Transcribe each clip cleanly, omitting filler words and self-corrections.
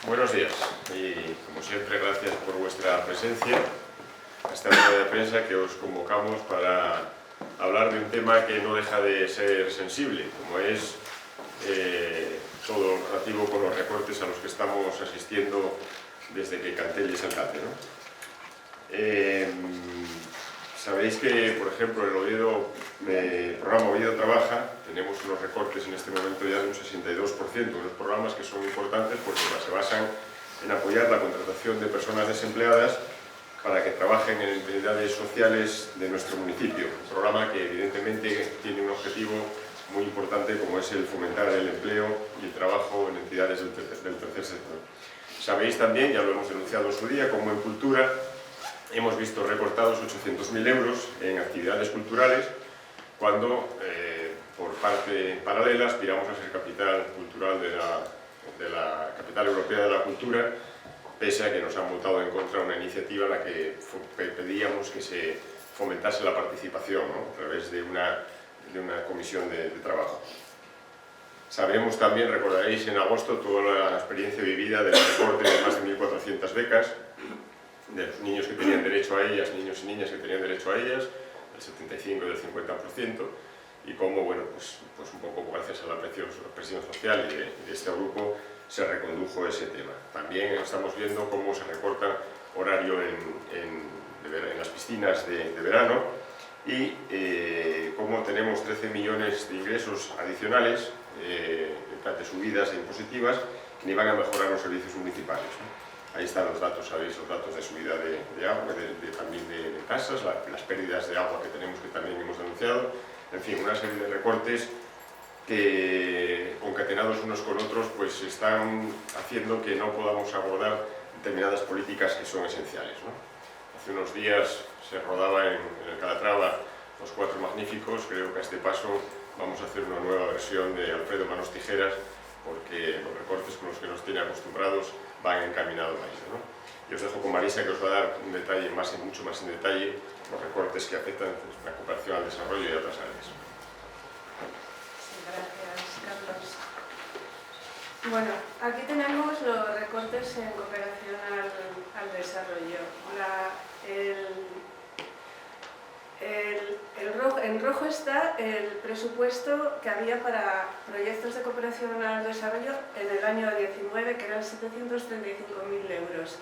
Buenos días y, como siempre, gracias por vuestra presencia a esta rueda de prensa que os convocamos para hablar de un tema que no deja de ser sensible, como es todo lo relativo con los recortes a los que estamos asistiendo desde que Cantelli es alcalde, ¿no? Sabéis que, por ejemplo, el programa Oviedo Trabaja, tenemos unos recortes en este momento ya de un 62%, unos programas que son importantes porque se basan en apoyar la contratación de personas desempleadas para que trabajen en entidades sociales de nuestro municipio. Un programa que evidentemente tiene un objetivo muy importante como es el fomentar el empleo y el trabajo en entidades del tercer sector. Sabéis también, ya lo hemos denunciado en su día, como en cultura hemos visto recortados 800.000 euros en actividades culturales cuando, por parte paralela, aspiramos a ser capital cultural de la capital europea de la cultura, pese a que nos han votado en contra una iniciativa en la que pedíamos que se fomentase la participación, ¿no?, a través de una comisión de trabajo. Sabemos también, recordaréis en agosto, toda la experiencia vivida del recorte de más de 1.400 becas, de los niños que tenían derecho a ellas, niños y niñas que tenían derecho a ellas, del 75 y del 50%, y cómo, bueno, pues un poco gracias a la presión social y de este grupo se recondujo ese tema. También estamos viendo cómo se recorta horario en las piscinas de verano y cómo tenemos 13 millones de ingresos adicionales de subidas e impositivas que ni van a mejorar los servicios municipales, ¿no? Ahí están los datos, sabéis, los datos de subida de agua, también de casas, las pérdidas de agua que tenemos, que también hemos denunciado, en fin, una serie de recortes que, concatenados unos con otros, pues están haciendo que no podamos abordar determinadas políticas que son esenciales, ¿no? Hace unos días se rodaba en el Calatrava Los Cuatro Magníficos. Creo que a este paso vamos a hacer una nueva versión de Alfredo Manos Tijeras, porque los recortes con los que nos tiene acostumbrados van encaminados a eso, ¿no? Y os dejo con Marisa, que os va a dar un detalle mucho más en detalle los recortes que afectan la cooperación al desarrollo y a otras áreas. Sí, gracias, Carlos. Bueno, aquí tenemos los recortes en cooperación al desarrollo. En rojo está el presupuesto que había para proyectos de cooperación al desarrollo en el año 19, que eran 735.000 euros.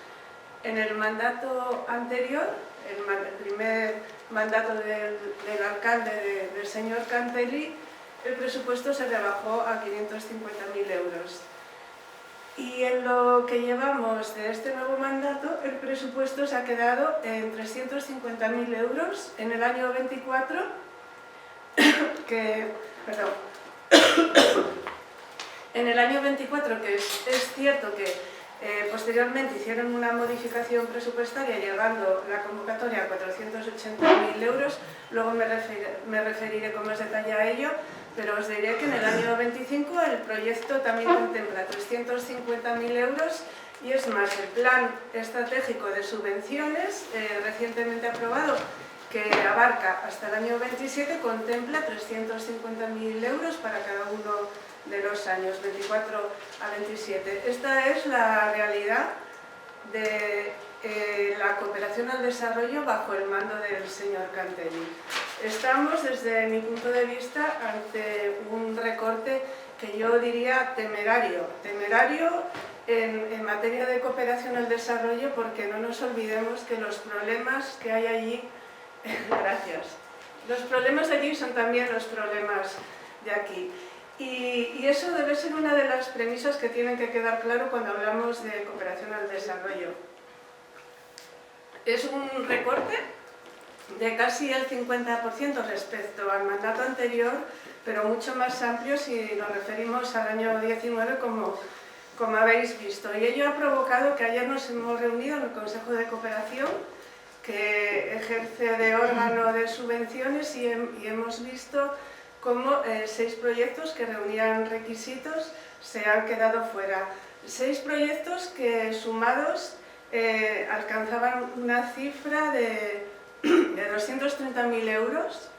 En el mandato anterior, el primer mandato del alcalde, del señor Cantelli, el presupuesto se rebajó a 550.000 euros. Y en lo que llevamos de este nuevo mandato, el presupuesto se ha quedado en 350.000 euros en el año 24, en el año 24, que es cierto que posteriormente hicieron una modificación presupuestaria llegando la convocatoria a 480.000 euros, luego me referiré con más detalle a ello, pero os diré que en el año 25 el proyecto también contempla 350.000 euros y es más, el plan estratégico de subvenciones recientemente aprobado, que abarca hasta el año 27, contempla 350.000 euros para cada uno de los años 24 a 27. Esta es la realidad de la cooperación al desarrollo bajo el mando del señor Cantelli. Estamos, desde mi punto de vista, ante un recorte que yo diría temerario en materia de cooperación al desarrollo, porque no nos olvidemos que los problemas que hay allí, gracias, los problemas de allí son también los problemas de aquí. Y eso debe ser una de las premisas que tienen que quedar claro cuando hablamos de cooperación al desarrollo. Es un recorte de casi el 50% respecto al mandato anterior, pero mucho más amplio si nos referimos al año 19, como habéis visto. Y ello ha provocado que ayer nos hemos reunido en el Consejo de Cooperación, que ejerce de órgano de subvenciones, y hemos visto cómo 6 proyectos que reunían requisitos se han quedado fuera. 6 proyectos que sumados alcanzaban una cifra de 230.000 euros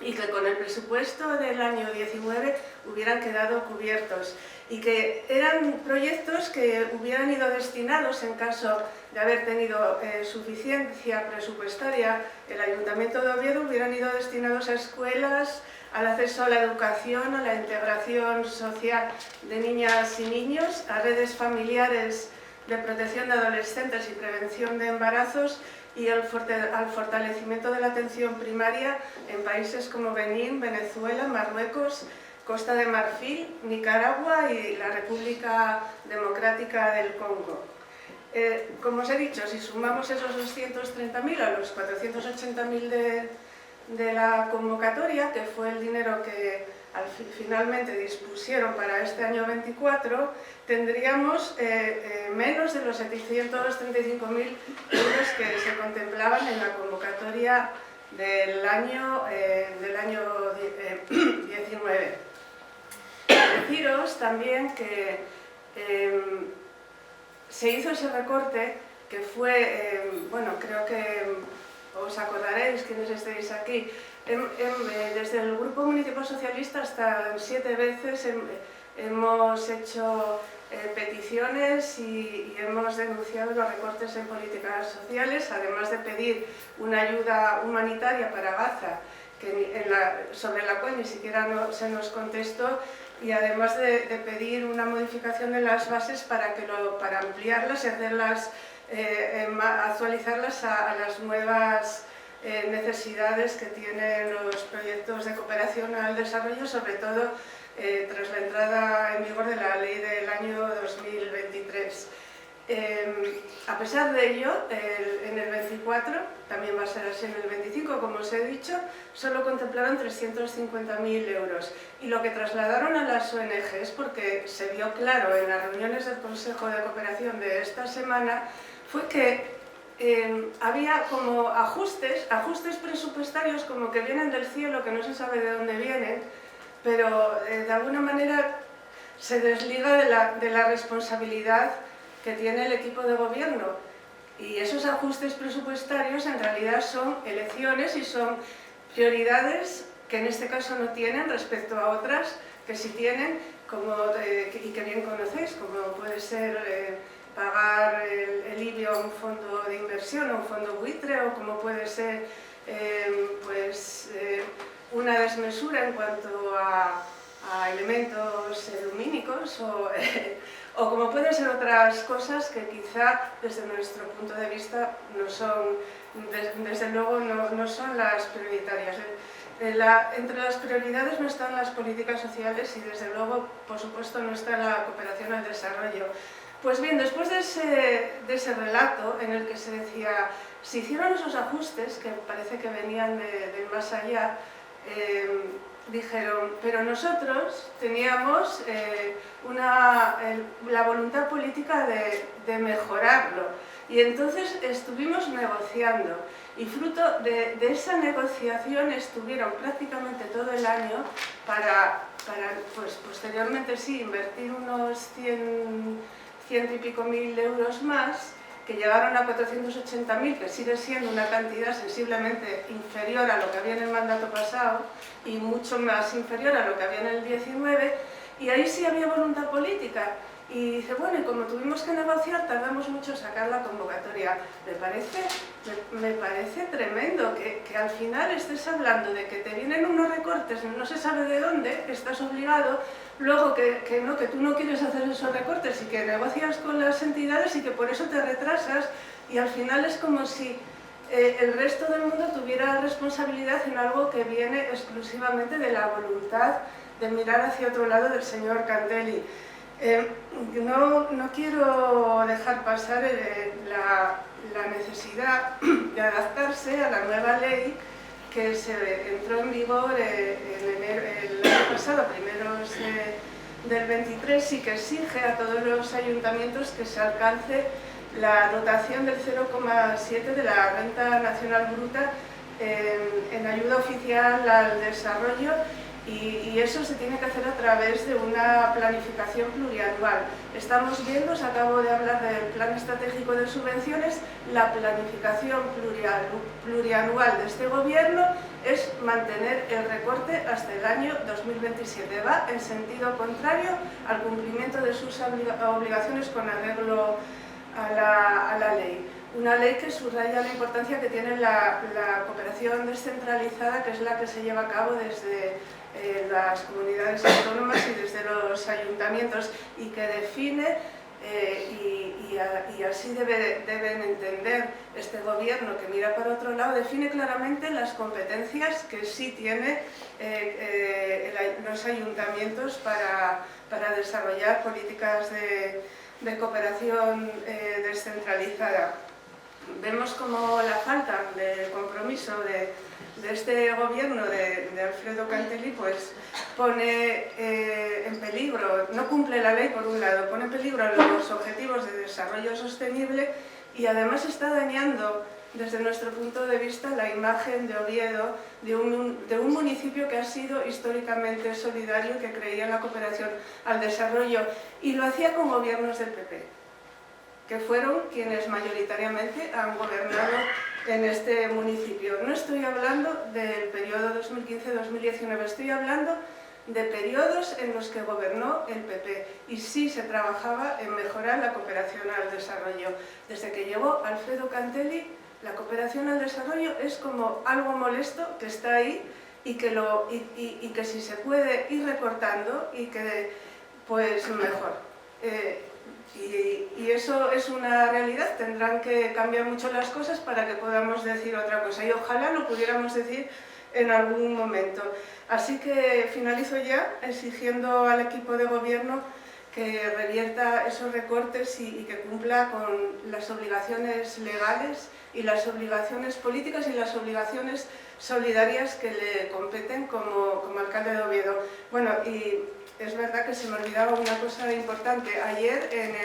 y que con el presupuesto del año 19 hubieran quedado cubiertos. y que eran proyectos que hubieran ido destinados, en caso de haber tenido suficiencia presupuestaria, el Ayuntamiento de Oviedo, hubieran ido destinados a escuelas, al acceso a la educación, a la integración social de niñas y niños, a redes familiares de protección de adolescentes y prevención de embarazos y al fortalecimiento de la atención primaria en países como Benín, Venezuela, Marruecos, Costa de Marfil, Nicaragua y la República Democrática del Congo. Como os he dicho, si sumamos esos 230.000 a los 480.000 de la convocatoria, que fue el dinero que finalmente dispusieron para este año 24, tendríamos menos de los 735.000 euros que se contemplaban en la convocatoria del año 19. Deciros también que se hizo ese recorte que fue, bueno, creo que os acordaréis quienes estéis aquí, desde el Grupo Municipal Socialista hasta 7 veces hemos hecho peticiones y hemos denunciado los recortes en políticas sociales, además de pedir una ayuda humanitaria para Gaza, sobre la cual ni siquiera se nos contestó, y además de pedir una modificación de las bases para ampliarlas y hacerlas, actualizarlas a las nuevas necesidades que tienen los proyectos de cooperación al desarrollo, sobre todo tras la entrada en vigor de la ley del año 2023. A pesar de ello, en el 24, también va a ser así en el 25, como os he dicho, solo contemplaron 350.000 euros. Y lo que trasladaron a las ONGs, porque se vio claro en las reuniones del Consejo de Cooperación de esta semana, fue que había como ajustes presupuestarios como que vienen del cielo, que no se sabe de dónde vienen, pero de alguna manera se desliga de la responsabilidad que tiene el equipo de gobierno, y esos ajustes presupuestarios en realidad son elecciones y son prioridades que en este caso no tienen respecto a otras que sí tienen, y que bien conocéis, como puede ser pagar el IBI a un fondo de inversión, a un fondo buitre, o como puede ser una desmesura en cuanto a elementos lumínicos, o como pueden ser otras cosas que quizá desde nuestro punto de vista no son, desde luego no son las prioritarias. Entre las prioridades no están las políticas sociales y desde luego, por supuesto, no está la cooperación al desarrollo. Pues bien, después de ese relato en el que se decía, se hicieron esos ajustes que parece que venían del más allá, dijeron, pero nosotros teníamos la voluntad política de mejorarlo, y entonces estuvimos negociando, y fruto de esa negociación estuvieron prácticamente todo el año para pues, posteriormente sí invertir unos 100 y pico mil euros más, que llegaron a 480.000, que sigue siendo una cantidad sensiblemente inferior a lo que había en el mandato pasado y mucho más inferior a lo que había en el 19, y ahí sí había voluntad política. Y dice, bueno, y como tuvimos que negociar, tardamos mucho en sacar la convocatoria. Me parece tremendo que al final estés hablando de que te vienen unos recortes, no se sabe de dónde, que estás obligado, luego que tú no quieres hacer esos recortes y que negocias con las entidades y que por eso te retrasas, y al final es como si el resto del mundo tuviera responsabilidad en algo que viene exclusivamente de la voluntad de mirar hacia otro lado del señor Cantelli. No quiero dejar pasar la necesidad de adaptarse a la nueva ley que se entró en vigor el año pasado, primeros del 23, y que exige a todos los ayuntamientos que se alcance la dotación del 0,7 de la renta nacional bruta en ayuda oficial al desarrollo, Y eso se tiene que hacer a través de una planificación plurianual. Estamos viendo, os acabo de hablar del Plan Estratégico de Subvenciones, la planificación plurianual de este gobierno es mantener el recorte hasta el año 2027. Va en sentido contrario al cumplimiento de sus obligaciones con arreglo a la ley. Una ley que subraya la importancia que tiene la cooperación descentralizada, que es la que se lleva a cabo desde las comunidades autónomas y desde los ayuntamientos, y que define, y así deben entender este gobierno que mira para otro lado, define claramente las competencias que sí tiene los ayuntamientos para desarrollar políticas de cooperación descentralizada. Vemos como la falta de compromiso de este gobierno de Alfredo Cantelli pues pone en peligro, no cumple la ley por un lado, pone en peligro los objetivos de desarrollo sostenible y además está dañando desde nuestro punto de vista la imagen de Oviedo, de un municipio que ha sido históricamente solidario, que creía en la cooperación al desarrollo y lo hacía con gobiernos del PP, que fueron quienes mayoritariamente han gobernado en este municipio. No estoy hablando del periodo 2015-2019, estoy hablando de periodos en los que gobernó el PP y sí se trabajaba en mejorar la cooperación al desarrollo. Desde que llegó Alfredo Cantelli, la cooperación al desarrollo es como algo molesto que está ahí y que si se puede ir recortando y que pues mejor. Y eso es una realidad, tendrán que cambiar mucho las cosas para que podamos decir otra cosa y ojalá lo pudiéramos decir en algún momento. Así que finalizo ya exigiendo al equipo de gobierno que revierta esos recortes y que cumpla con las obligaciones legales y las obligaciones políticas y las obligaciones solidarias que le competen como alcalde de Oviedo. Bueno, y es verdad que se me olvidaba una cosa importante. Ayer en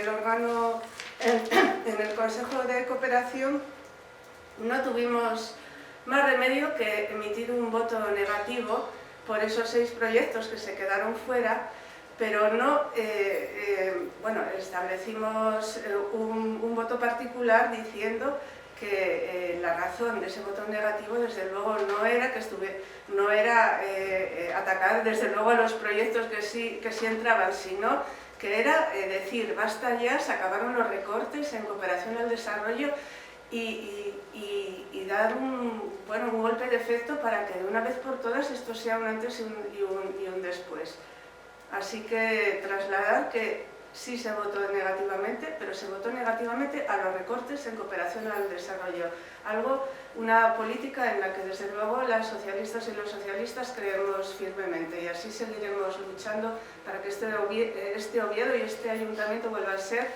el Consejo de Cooperación no tuvimos más remedio que emitir un voto negativo por esos 6 proyectos que se quedaron fuera, pero no, bueno, establecimos un voto particular diciendo que la razón de ese voto negativo desde luego no era atacar desde luego a los proyectos que sí entraban, sino que era decir basta ya, se acabaron los recortes en cooperación al desarrollo y dar un golpe de efecto para que de una vez por todas esto sea un antes y un después. Así que trasladar que sí se votó negativamente, pero se votó negativamente a los recortes en cooperación al desarrollo. Una política en la que desde luego las socialistas y los socialistas creemos firmemente y así seguiremos luchando para que este Oviedo y este ayuntamiento vuelva a ser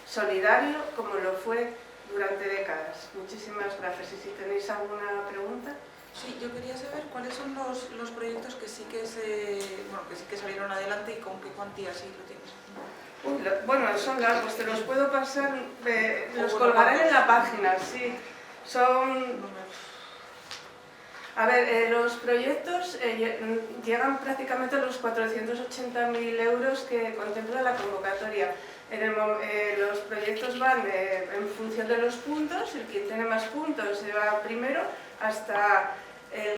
solidario como lo fue durante décadas. Muchísimas gracias. Y si tenéis alguna pregunta. Sí, yo quería saber cuáles son los proyectos que sí que salieron adelante y con qué cuantía sí lo tienes. Bueno, son largos, te los puedo pasar, los colgaré en la página, sí. A ver, los proyectos llegan prácticamente a los 480.000 euros que contempla la convocatoria. Los proyectos van en función de los puntos, el quien tiene más puntos se va primero hasta